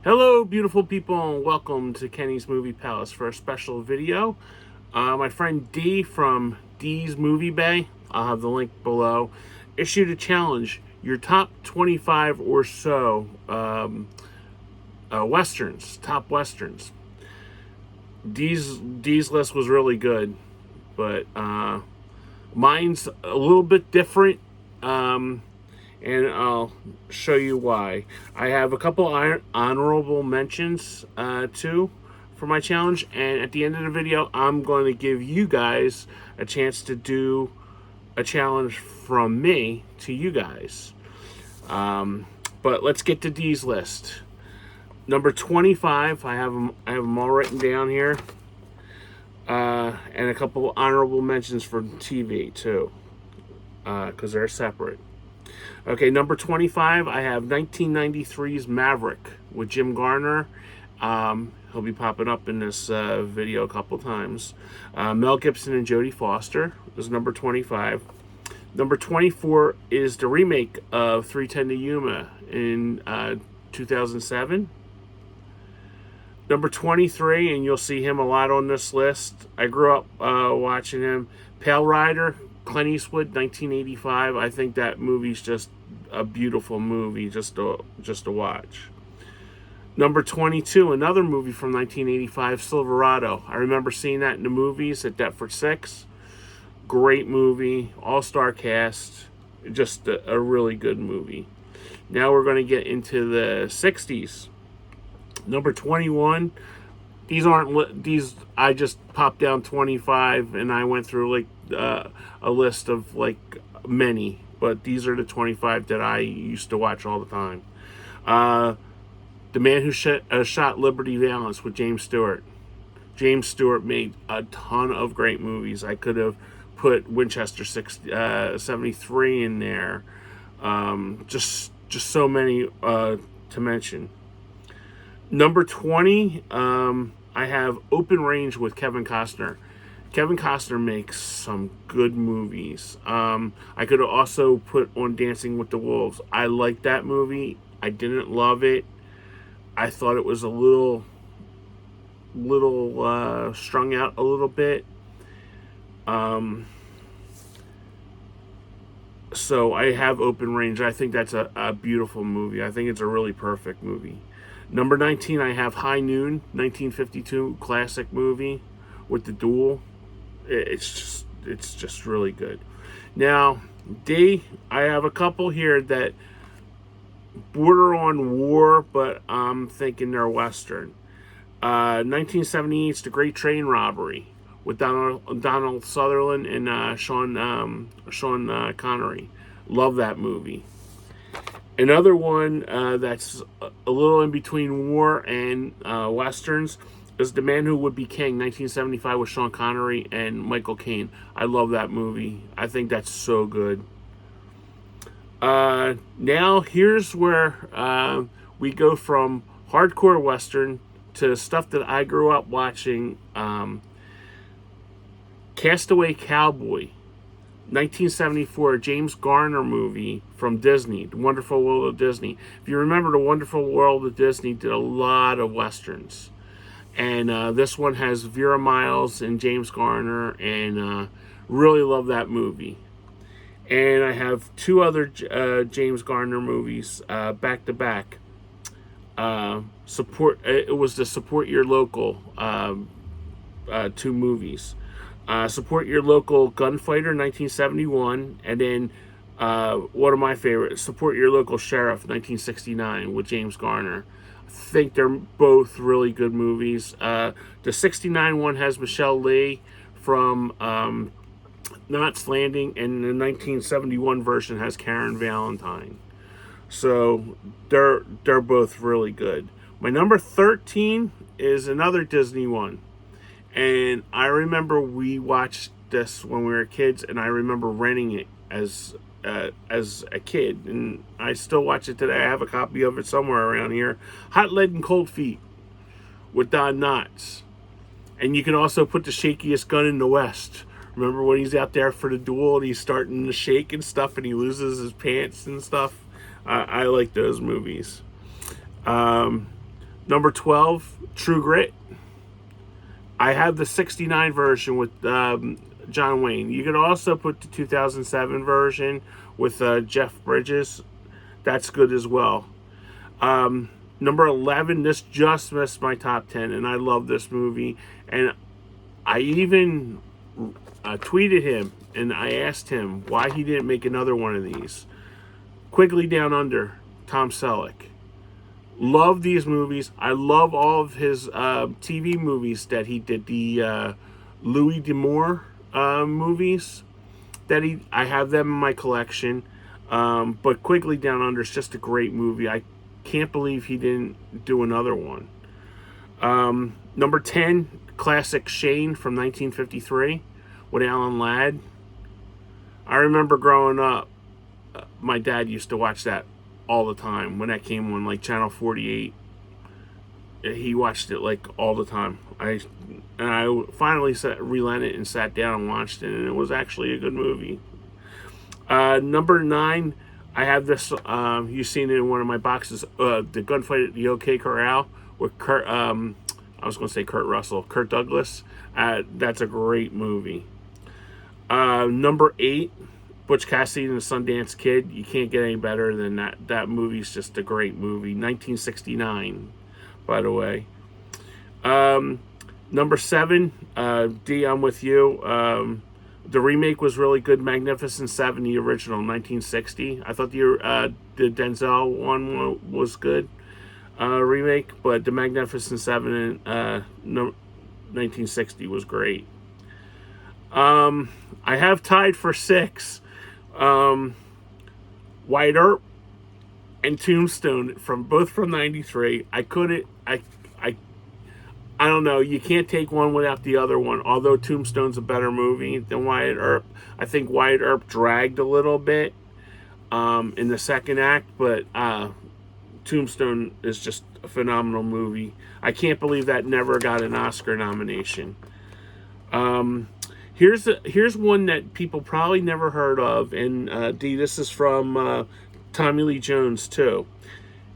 Hello, beautiful people, and welcome to Kenny's Movie Palace for a special video. My friend D from D's Movie Bay, I'll have the link below, issued a challenge. Your top 25 or so westerns, top westerns. D's list was really good, but mine's a little bit different. And I'll show you why. I have a couple honorable mentions too for my challenge, and at the end of the video, I'm going to give you guys a chance to do a challenge from me to you guys. But let's get to D's list. Number 25, I have them all written down here, and a couple honorable mentions for TV too, because they're separate. Okay, number 25, I have 1993's Maverick with Jim Garner. He'll be popping up in this video a couple times. Mel Gibson and Jodie Foster is number 25. Number 24 is the remake of 3:10 to Yuma in 2007. Number 23, and you'll see him a lot on this list. I grew up watching him. Pale Rider, Clint Eastwood, 1985. I think that movie's just a beautiful movie just to watch. Number 22, another movie from 1985, Silverado. I remember seeing that in the movies at Deptford 6. Great movie, all-star cast, just a really good movie. Now we're going to get into the 60s. Number 21, these I just popped down 25 and I went through like a list of like many, but these are the 25 that I used to watch all the time. The Man Who Shot Liberty Valance with James Stewart. James Stewart made a ton of great movies. I could have put Winchester 73 in there. Just so many to mention. Number 20, I have Open Range with Kevin Costner. Kevin Costner makes some good movies. I could have also put on Dancing with the Wolves. I liked that movie. I didn't love it. I thought it was a little strung out a little bit. So I have Open Range. I think that's a beautiful movie. I think it's a really perfect movie. Number 19, I have High Noon, 1952 classic movie with the duel. It's just really good. Now, D, I have a couple here that border on war, but I'm thinking they're Western. 1978's The Great Train Robbery with Donald Sutherland and Sean Connery. Love that movie. Another one that's a little in between war and westerns is The Man Who Would Be King, 1975, with Sean Connery and Michael Caine. I love that movie. I think that's so good. Now here's where we go from hardcore western to stuff that I grew up watching. Castaway Cowboy, 1974 James Garner movie from Disney, The Wonderful World of Disney. If you remember, The Wonderful World of Disney did a lot of westerns, and this one has Vera Miles and James Garner, and really love that movie. And I have two other James Garner movies back to back. It was the Support Your Local two movies. Support Your Local Gunfighter, 1971, and then one of my favorites, Support Your Local Sheriff, 1969, with James Garner. I think they're both really good movies. The 69 one has Michelle Lee from Knots Landing, and the 1971 version has Karen Valentine. So they're both really good. My number 13 is another Disney one. And I remember we watched this when we were kids, and I remember renting it as a kid, and I still watch it today. I have a copy of it somewhere around here. Hot Lead and Cold Feet with Don Knotts. And you can also put The Shakiest Gun in the West. Remember when he's out there for the duel and he's starting to shake and stuff, and he loses his pants and stuff? I like those movies. Number 12, True Grit. I have the 69 version with John Wayne. You could also put the 2007 version with Jeff Bridges. That's good as well. Number 11, this just missed my top 10, and I love this movie. And I even tweeted him, and I asked him why he didn't make another one of these. Quigley Down Under, Tom Selleck. Love these movies. I love all of his TV movies that he did. The Louis D'Amour movies that I have them in my collection. But Quigley Down Under is just a great movie. I can't believe he didn't do another one. Number 10, classic Shane from 1953 with Alan Ladd. I remember growing up, my dad used to watch that all the time when that came on, like Channel 48. He watched it like all the time. I finally relented and sat down and watched it, and it was actually a good movie. Number 9, I have this. You've seen it in one of my boxes. The Gunfight at the OK Corral with Kurt. I was going to say Kurt Russell, Kurt Douglas. That's a great movie. Number 8. Butch Cassidy and the Sundance Kid. You can't get any better than that. That movie's just a great movie. 1969, by the way. Number 7, D, I'm with you. The remake was really good. Magnificent Seven, the original, 1960. I thought the Denzel one was good remake, but the Magnificent Seven in 1960 was great. I have tied for 6. Wyatt Earp and Tombstone both from 93. I don't know. You can't take one without the other one. Although Tombstone's a better movie than Wyatt Earp, I think Wyatt Earp dragged a little bit in the second act, but Tombstone is just a phenomenal movie. I can't believe that never got an Oscar nomination. Here's one that people probably never heard of, and D, this is from Tommy Lee Jones too,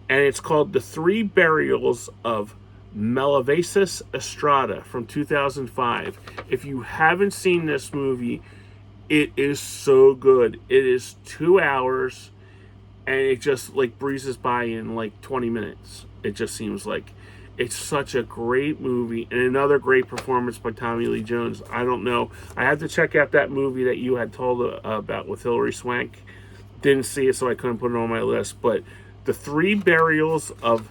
and it's called The Three Burials of Melevicius Estrada from 2005. If you haven't seen this movie, it is so good. It is 2 hours, and it just like breezes by in like 20 minutes. It just seems like. It's such a great movie, and another great performance by Tommy Lee Jones. I don't know. I had to check out that movie that you had told about with Hilary Swank. Didn't see it, so I couldn't put it on my list. But The Three Burials of,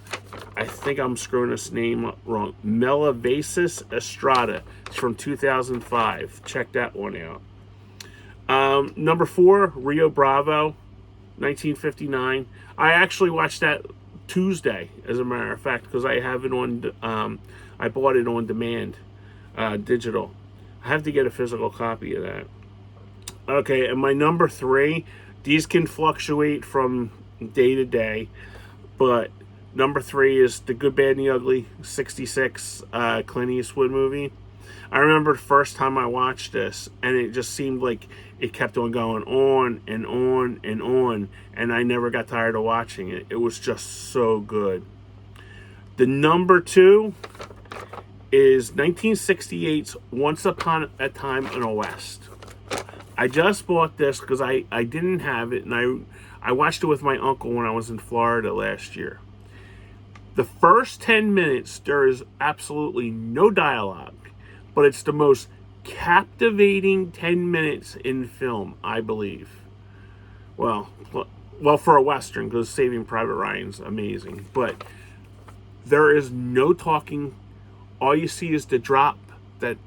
I think I'm screwing this name up wrong, Melevicius Estrada. It's from 2005. Check that one out. Number 4, Rio Bravo, 1959. I actually watched that Tuesday, as a matter of fact, because I have it on. I bought it on demand, digital. I have to get a physical copy of that. Okay, and my number 3. These can fluctuate from day to day, but number 3 is The Good, Bad, and the Ugly, 66 Clint Eastwood movie. I remember the first time I watched this, and it just seemed like it kept on going on and on and on, and I never got tired of watching it. It was just so good. The number 2 is 1968's Once Upon a Time in the West. I just bought this because I didn't have it, and I watched it with my uncle when I was in Florida last year. The first 10 minutes, there is absolutely no dialogue, but it's the most captivating 10 minutes in film, I believe. Well, for a Western, because Saving Private Ryan's amazing, but there is no talking. All you see is the drop that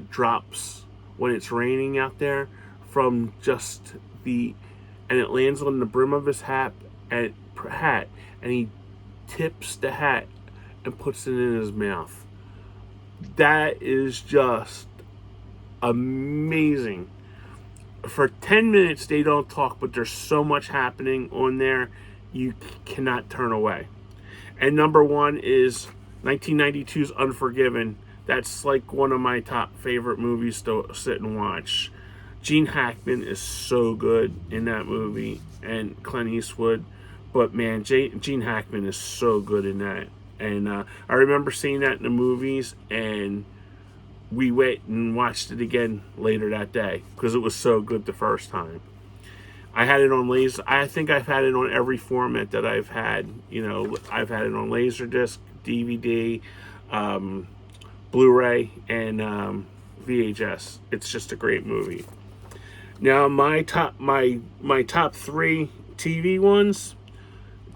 drops when it's raining out there from just and it lands on the brim of his hat, and he tips the hat and puts it in his mouth. That is just amazing. For 10 minutes they don't talk, but there's so much happening on there, you cannot turn away. And number 1 is 1992's Unforgiven. That's like one of my top favorite movies to sit and watch. Gene Hackman is so good in that movie, and Clint Eastwood. But man, Gene Hackman is so good in that. And I remember seeing that in the movies, and we went and watched it again later that day because it was so good the first time. I had it on laser. I think I've had it on every format that I've had. I've had it on Laserdisc, DVD, Blu-ray, and VHS. It's just a great movie. Now my top 3 TV ones.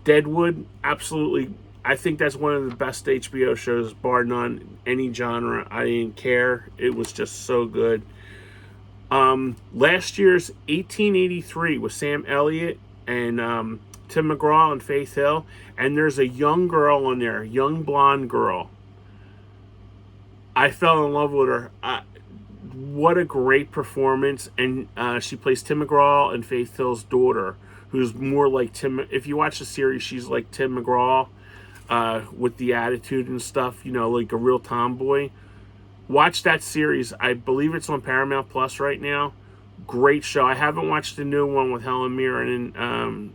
Deadwood, absolutely. I think that's one of the best HBO shows, bar none. Any genre, I didn't care. It was just so good. Last year's 1883 with Sam Elliott and Tim McGraw and Faith Hill, and there's a young girl on there, young blonde girl. I fell in love with her. What a great performance! And she plays Tim McGraw and Faith Hill's daughter, who's more like Tim. If you watch the series, she's like Tim McGraw with the attitude and stuff. Like a real tomboy. Watch that series. I believe it's on Paramount Plus right now. Great show. I haven't watched the new one with Helen Mirren and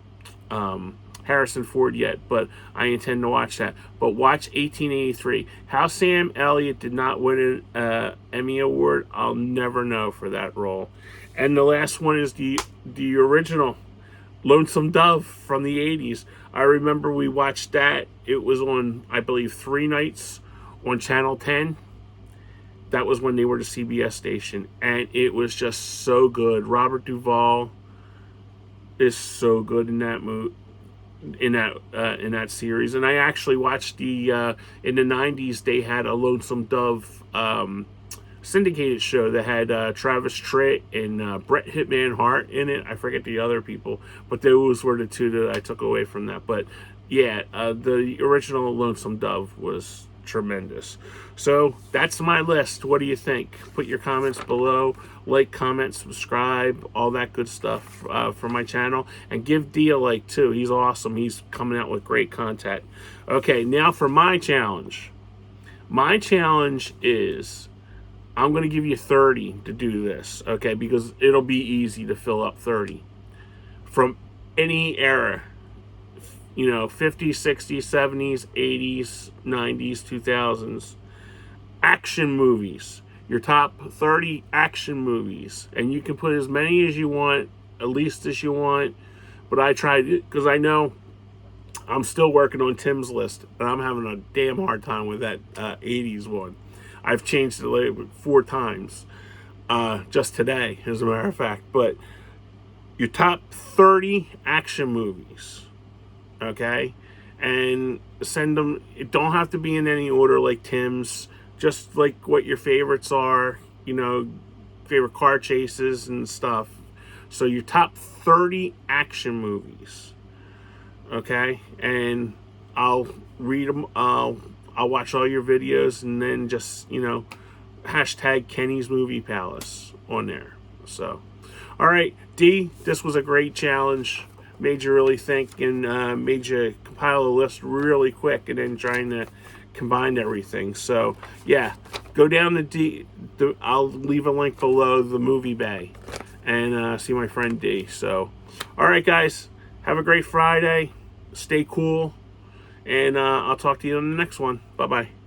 Harrison Ford yet, but I intend to watch that. But watch 1883. How Sam Elliott did not win an Emmy Award, I'll never know for that role. And the last one is the original Lonesome Dove from the 80s. I remember we watched that. It was on, I believe, 3 nights on Channel 10. That was when they were the CBS station, and it was just so good. Robert Duvall is so good in that movie, in that series. And I actually watched in the 90s. They had a Lonesome Dove syndicated show that had Travis Tritt and Bret Hitman Hart in it. I forget the other people, but those were the 2 that I took away from that. But yeah, the original Lonesome Dove was tremendous. So that's my list. What do you think? Put your comments below. Like, comment, subscribe, all that good stuff for my channel. And give D a like too. He's awesome. He's coming out with great content. Okay, now for my challenge. My challenge is I'm going to give you 30 to do this. Okay, because it'll be easy to fill up 30. From any era. 50s, 60s, 70s, 80s, 90s, 2000s. Action movies. Your top 30 action movies. And you can put as many as you want, at least as you want. But I tried it because I know I'm still working on Tim's list. And I'm having a damn hard time with that 80s one. I've changed it like 4 times. Just today, as a matter of fact. But your top 30 action movies. Okay, and send them. It don't have to be in any order like Tim's. Just like what your favorites are. Favorite car chases and stuff. So your top 30 action movies. Okay, and I'll read them. I'll watch all your videos, and then just hashtag Kenny's Movie Palace on there. So, all right, D. This was a great challenge. Made you really think and made you compile a list really quick and then trying to combine everything. So yeah, go down I'll leave a link below the Movie Bay and see my friend D. So all right guys, have a great Friday, stay cool, and I'll talk to you on the next one. Bye bye.